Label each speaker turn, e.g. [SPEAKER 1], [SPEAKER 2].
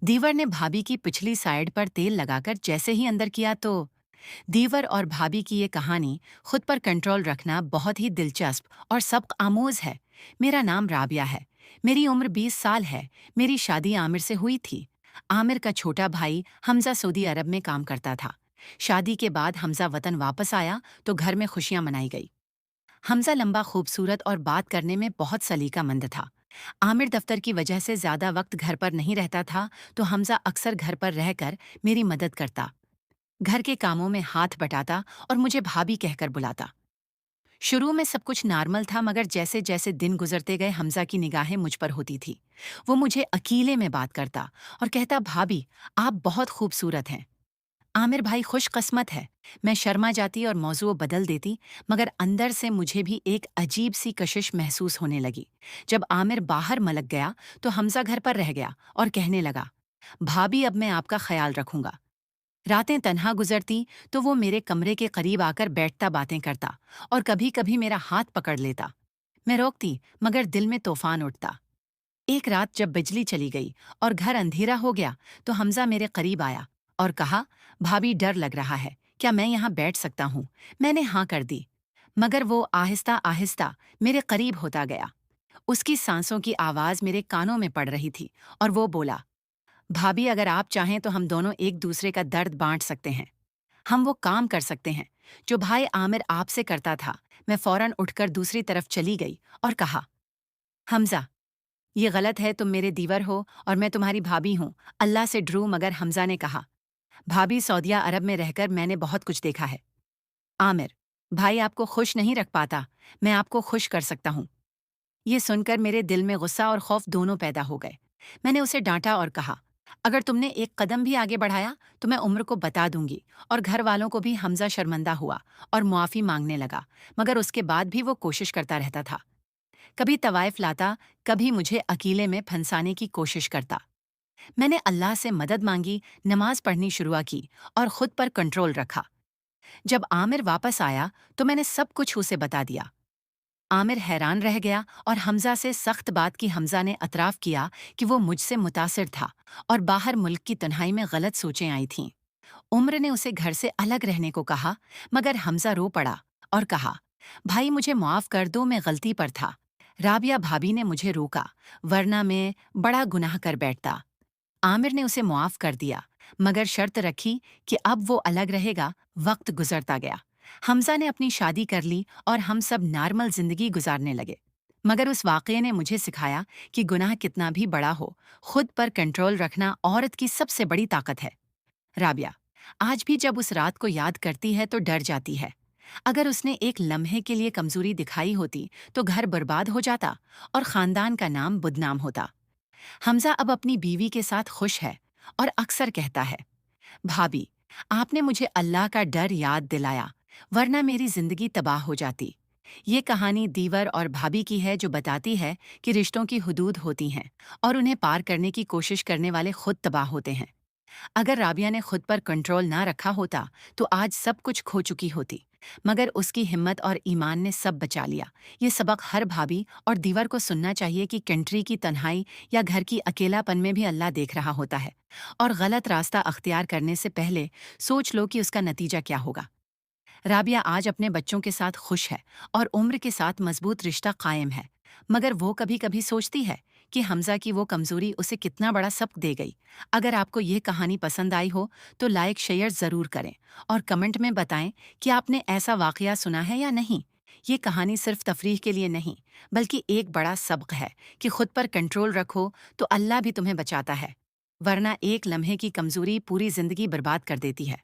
[SPEAKER 1] दीवर ने भाभी की पिछली साइड पर तेल लगाकर जैसे ही अंदर किया तो दीवर और भाभी की ये कहानी खुद पर कंट्रोल रखना बहुत ही दिलचस्प और सबक आमोज है। मेरा नाम राबिया है। मेरी उम्र 20 साल है। मेरी शादी आमिर से हुई थी। आमिर का छोटा भाई हमजा सऊदी अरब में काम करता था। शादी के बाद हमजा वतन वापस आया तो घर में खुशियां मनाई गई। हमजा लंबा, खूबसूरत और बात करने में बहुत सलीकामंद था। आमिर दफ्तर की वजह से ज्यादा वक्त घर पर नहीं रहता था, तो हमजा अक्सर घर पर रहकर मेरी मदद करता, घर के कामों में हाथ बटाता और मुझे भाभी कहकर बुलाता। शुरू में सब कुछ नॉर्मल था, मगर जैसे जैसे दिन गुजरते गए हमजा की निगाहें मुझ पर होती थी। वो मुझे अकेले में बात करता और कहता, भाभी आप बहुत खूबसूरत हैं। आमिर भाई खुशकस्मत है। मैं शर्मा जाती और मौजू बदल देती, मगर अंदर से मुझे भी एक अजीब सी कशिश महसूस होने लगी। जब आमिर बाहर मलक गया तो हमजा घर पर रह गया और कहने लगा, भाभी अब मैं आपका ख्याल रखूंगा। रातें तन्हा गुजरती तो वो मेरे कमरे के करीब आकर बैठता, बातें करता और कभी कभी मेरा हाथ पकड़ लेता। मैं रोकती, मगर दिल में तूफान उठता। एक रात जब बिजली चली गई और घर अंधेरा हो गया तो हमजा मेरे करीब आया और कहा, भाभी डर लग रहा है, क्या मैं यहाँ बैठ सकता हूँ? मैंने हाँ कर दी, मगर वो आहिस्ता आहिस्ता मेरे करीब होता गया। उसकी सांसों की आवाज मेरे कानों में पड़ रही थी और वो बोला, भाभी अगर आप चाहें तो हम दोनों एक दूसरे का दर्द बांट सकते हैं। हम वो काम कर सकते हैं जो भाई आमिर आपसे करता था। मैं फौरन उठकर दूसरी तरफ चली गई और कहा, हमजा ये गलत है, तुम मेरे दीवर हो और मैं तुम्हारी भाभी हूँ, अल्लाह से डरो। मगर हमजा ने कहा, भाभी सऊदिया अरब में रहकर मैंने बहुत कुछ देखा है। आमिर भाई आपको खुश नहीं रख पाता, मैं आपको खुश कर सकता हूँ। ये सुनकर मेरे दिल में गुस्सा और खौफ दोनों पैदा हो गए। मैंने उसे डांटा और कहा, अगर तुमने एक कदम भी आगे बढ़ाया तो मैं उम्र को बता दूंगी। और घर वालों को भी। हमजा शर्मिंदा हुआ और मुआफी मांगने लगा, मगर उसके बाद भी वो कोशिश करता रहता था। कभी तवाइफ लाता, कभी मुझे अकेले में फंसाने की कोशिश करता। मैंने अल्लाह से मदद मांगी, नमाज पढ़नी शुरू की और खुद पर कंट्रोल रखा। जब आमिर वापस आया तो मैंने सब कुछ उसे बता दिया। आमिर हैरान रह गया और हमजा से सख्त बात की। हमजा ने एतराफ़ किया कि वो मुझसे मुतासिर था और बाहर मुल्क की तन्हाई में गलत सोचें आई थीं। उम्र ने उसे घर से अलग रहने को कहा, मगर हमजा रो पड़ा और कहा, भाई मुझे माफ़ कर दो, मैं गलती पर था। राबिया भाभी ने मुझे रोका, वरना मैं बड़ा गुनाह कर बैठता। आमिर ने उसे मुआफ़ कर दिया, मगर शर्त रखी कि अब वो अलग रहेगा। वक्त गुजरता गया। हमजा ने अपनी शादी कर ली और हम सब नॉर्मल जिंदगी गुजारने लगे। मगर उस वाक़ये ने मुझे सिखाया कि गुनाह कितना भी बड़ा हो, खुद पर कंट्रोल रखना औरत की सबसे बड़ी ताकत है। राबिया आज भी जब उस रात को याद करती है तो डर जाती है। अगर उसने एक लम्हे के लिए कमजोरी दिखाई होती तो घर बर्बाद हो जाता और खानदान का नाम बदनाम होता। हमजा अब अपनी बीवी के साथ खुश है और अक्सर कहता है, भाभी आपने मुझे अल्लाह का डर याद दिलाया, वरना मेरी जिंदगी तबाह हो जाती। ये कहानी दीवर और भाभी की है, जो बताती है कि रिश्तों की हुदूद होती हैं और उन्हें पार करने की कोशिश करने वाले खुद तबाह होते हैं। अगर राबिया ने खुद पर कंट्रोल ना रखा होता तो आज सब कुछ खो चुकी होती, मगर उसकी हिम्मत और ईमान ने सब बचा लिया। ये सबक हर भाभी और दीवर को सुनना चाहिए कि कंट्री की तन्हाई या घर की अकेलापन में भी अल्लाह देख रहा होता है, और गलत रास्ता अख्तियार करने से पहले सोच लो कि उसका नतीजा क्या होगा। राबिया आज अपने बच्चों के साथ खुश है और उम्र के साथ मजबूत रिश्ता कायम है, मगर वो कभी कभी सोचती है कि हमजा की वो कमजोरी उसे कितना बड़ा सबक दे गई। अगर आपको ये कहानी पसंद आई हो तो लाइक शेयर ज़रूर करें और कमेंट में बताएं कि आपने ऐसा वाकया सुना है या नहीं। ये कहानी सिर्फ तफरीह के लिए नहीं, बल्कि एक बड़ा सबक है कि खुद पर कंट्रोल रखो तो अल्लाह भी तुम्हें बचाता है, वरना एक लम्हे की कमजोरी पूरी जिंदगी बर्बाद कर देती है।